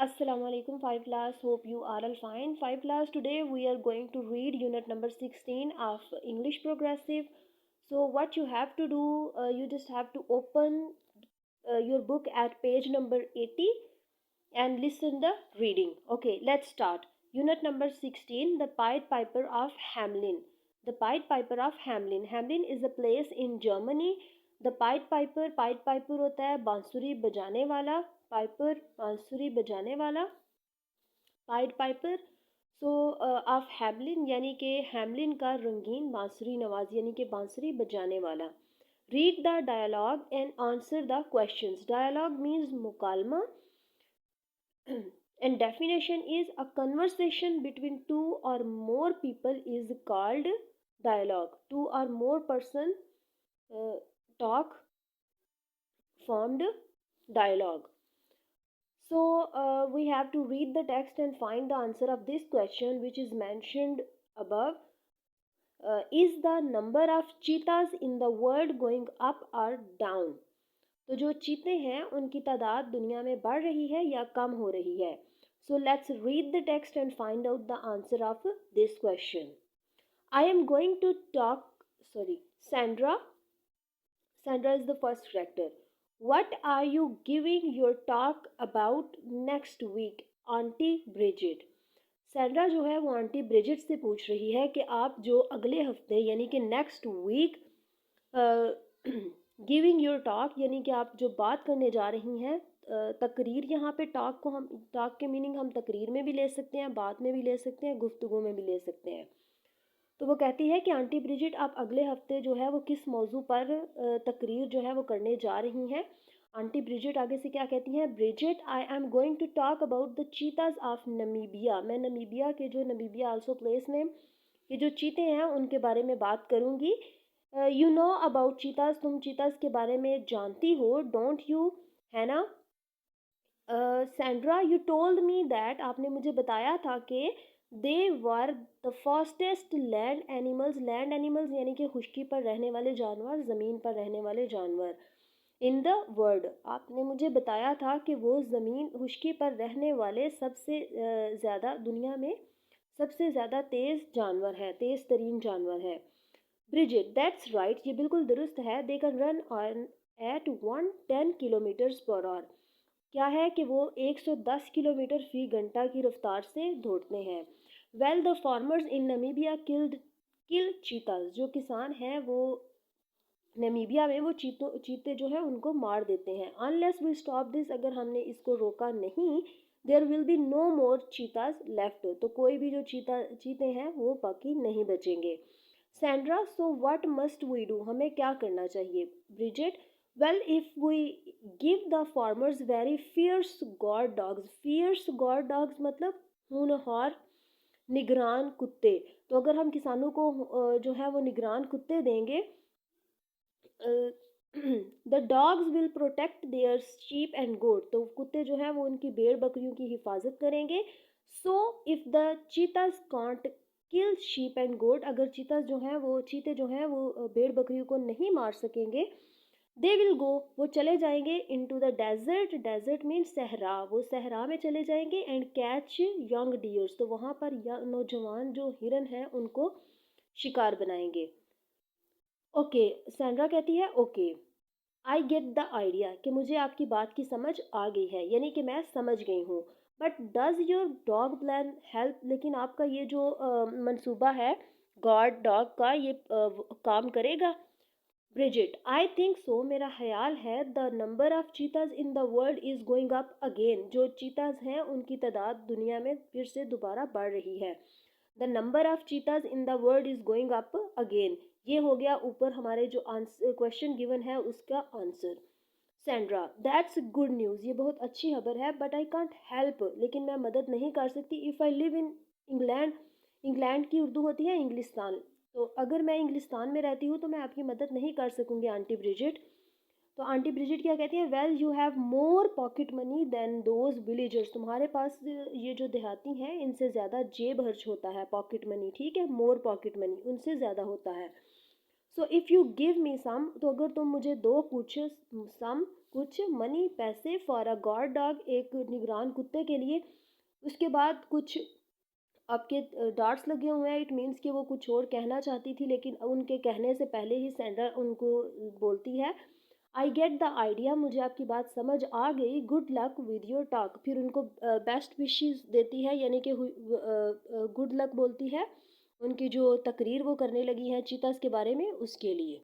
Assalamu alaikum 5 class, hope you are all fine. 5 class, today we are going to read unit number 16 of English Progressive. So what you have to do, you just have to open your book at page number 80 and listen the reading. Okay, let's start. Unit number 16, The Pied Piper of Hamelin. The Pied Piper of Hamelin. Hamelin is a place in Germany. The Pied Piper होता है बांसुरी बजाने वाला. Piper बांसुरी बजाने वाला. Pied Piper. So of Hamelin यानी कि हैमलिन का रंगीन बांसुरी नवाज यानी कि बांसुरी बजाने वाला. Read the dialogue and answer the questions. Dialogue means मुकालमा and definition is a conversation between two or more people is called dialogue. Two or more person talk formed dialogue. So we have to read the text and find the answer of this question which is mentioned above. Is the number of cheetahs in the world going up or down? तो जो चीते हैं उनकी तादाद दुनिया में बढ़ रही है या कम हो रही है. So let's read the text and find out the answer of this question. I am going to talk, Sandra. Sandra is the first character. What are you giving your talk about next week, Auntie Bridget? Sandra जो है वो aunty Brigid से पूछ रही है कि आप जो अगले हफ्ते यानी कि next week giving your talk यानी कि आप जो बात करने जा रही हैं, तकरीर. यहाँ पे टॉक को हम टॉक के मीनिंग हम तकरीर में भी ले सकते हैं, बात में भी ले सकते हैं, गुफ्तगू में भी ले सकते हैं. तो वो कहती है कि आंटी ब्रिजिट आप अगले हफ्ते जो है वो किस मौजू पर तकरीर जो है वो करने जा रही हैं. आंटी ब्रिजिट आगे से क्या कहती हैं? Brigitte, I am going to talk about the cheetahs of Namibia. मैं नमीबिया के जो नमीबिया आल्सो प्लेस नेम, ये जो चीते हैं उनके बारे में बात करूँगी. यू नो अबाउट चीताज, तुम चीताज के बारे में जानती हो, डोंट यू, है ना? Sandra, you told me that, आपने मुझे बताया था कि they were the fastest land animals. Land animals यानी कि खुश्की पर रहने वाले जानवर, ज़मीन पर रहने वाले जानवर. इन द वर्ल्ड, आपने मुझे बताया था कि वो ज़मीन खुश्की पर रहने वाले सबसे ज़्यादा दुनिया में सबसे ज़्यादा तेज़ जानवर है, तेज़ तरीन जानवर है. ब्रिजिट, दैट्स राइट, ये बिल्कुल दुरुस्त है. They can run on at 110 kilometres per hour. क्या है कि वो 110 किलोमीटर फी घंटा की रफ्तार से दौड़ते हैं. Well the farmers in Namibia kill cheetahs, जो किसान हैं वो नमीबिया में वो चीते जो है उनको मार देते हैं. अनलेस वी स्टॉप दिस, अगर हमने इसको रोका नहीं, there will be no more cheetahs left, तो कोई भी जो चीते हैं वो बाकी नहीं बचेंगे. Sandra, so what must we do, हमें क्या करना चाहिए? Brigitte, well if we give the farmers very fierce guard dogs. Fierce guard dogs मतलब होनहार निगरान कुत्ते. तो अगर हम किसानों को जो है वो निगरान कुत्ते देंगे, the dogs will protect their sheep and goat, तो कुत्ते जो है वो उनकी भेड़ बकरियों की हिफाजत करेंगे. So if the cheetahs can't kill sheep and goat, अगर चीताज जो है वो चीते जो हैं वो भेड़ बकरियों को नहीं मार सकेंगे, दे विल गो, वो चले जाएंगे into the desert. Desert mean सहरा, वो सहरा में चले जाएंगे. एंड कैच यंग डियर्स, तो वहाँ पर नौजवान जो हिरन हैं उनको शिकार बनाएंगे. ओके, सैंड्रा कहती है okay, I get the idea, कि मुझे आपकी बात की समझ आ गई है, यानी कि मैं समझ गई हूँ. But does your dog plan help, लेकिन आपका ये जो मंसूबा है गार्ड डॉग का, ये काम करेगा? ब्रिजिट, आई थिंक सो, मेरा ख्याल है. The number of चीताज in the world is going up again, जो चीताज हैं उनकी तादाद दुनिया में फिर से दोबारा बढ़ रही है. The number of चीताज in the world is going up again, ये हो गया ऊपर हमारे जो आंसर क्वेश्चन गिवन है उसका answer. Sandra, that's good news, ये बहुत अच्छी खबर है. बट आई कांट हेल्प, लेकिन मैं मदद नहीं कर सकती. If I live in England, England की उर्दू होती है इंग्लिस्तान, तो अगर मैं इंग्लिस्तान में रहती हूँ तो मैं आपकी मदद नहीं कर सकूँगी आंटी ब्रिजिट. तो आंटी ब्रिजिट क्या कहती है? Well you have more pocket money than those villagers, तुम्हारे पास ये जो देहाती हैं इनसे ज़्यादा जेब खर्च होता है. पॉकेट मनी, ठीक है, मोर पॉकेट मनी, उनसे ज़्यादा होता है. So if you give me some, तो अगर तुम मुझे दो कुछ सम, कुछ मनी, पैसे, फॉर अ गार्ड डॉग, एक निगरान कुत्ते के लिए, उसके बाद कुछ आपके डॉट्स लगे हुए हैं, इट मीन्स कि वो कुछ और कहना चाहती थी लेकिन उनके कहने से पहले ही सेंडर उनको बोलती है आई गेट द आइडिया, मुझे आपकी बात समझ आ गई, good luck with your talk. फिर उनको बेस्ट विशेस देती है, यानी कि गुड लक बोलती है, उनकी जो तकरीर वो करने लगी है चीतास के बारे में उसके लिए।